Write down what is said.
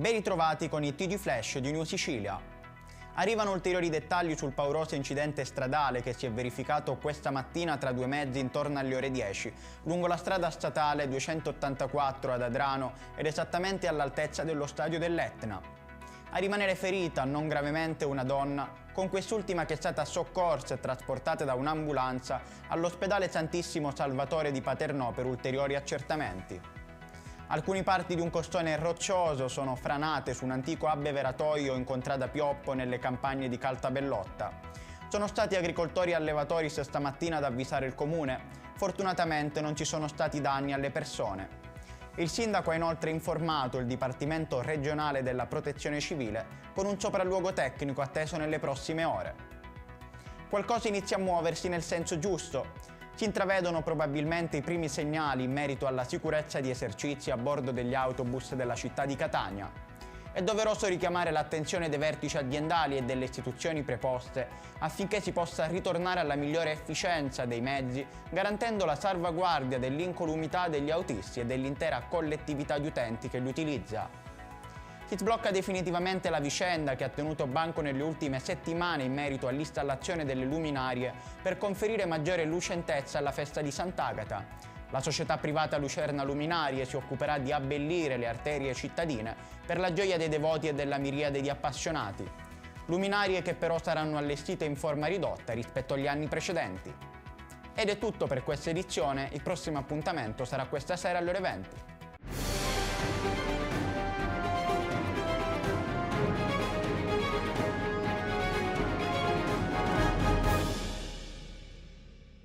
Ben ritrovati con i TG Flash di New Sicilia. Arrivano ulteriori dettagli sul pauroso incidente stradale che si è verificato questa mattina tra due mezzi intorno alle ore 10, lungo la strada statale 284 ad Adrano ed esattamente all'altezza dello stadio dell'Etna. A rimanere ferita, non gravemente, una donna, con quest'ultima che è stata soccorsa e trasportata da un'ambulanza all'ospedale Santissimo Salvatore di Paternò per ulteriori accertamenti. Alcune parti di un costone roccioso sono franate su un antico abbeveratoio in contrada Pioppo nelle campagne di Caltabellotta. Sono stati agricoltori e allevatori stamattina ad avvisare il comune. Fortunatamente non ci sono stati danni alle persone. Il sindaco ha inoltre informato il Dipartimento regionale della Protezione Civile con un sopralluogo tecnico atteso nelle prossime ore. Qualcosa inizia a muoversi nel senso giusto. Si intravedono probabilmente i primi segnali in merito alla sicurezza di esercizi a bordo degli autobus della città di Catania. È doveroso richiamare l'attenzione dei vertici aziendali e delle istituzioni preposte affinché si possa ritornare alla migliore efficienza dei mezzi, garantendo la salvaguardia dell'incolumità degli autisti e dell'intera collettività di utenti che li utilizza. Si sblocca definitivamente la vicenda che ha tenuto banco nelle ultime settimane in merito all'installazione delle luminarie per conferire maggiore lucentezza alla festa di Sant'Agata. La società privata Lucerna Luminarie si occuperà di abbellire le arterie cittadine per la gioia dei devoti e della miriade di appassionati. Luminarie che però saranno allestite in forma ridotta rispetto agli anni precedenti. Ed è tutto per questa edizione, il prossimo appuntamento sarà questa sera alle ore 20.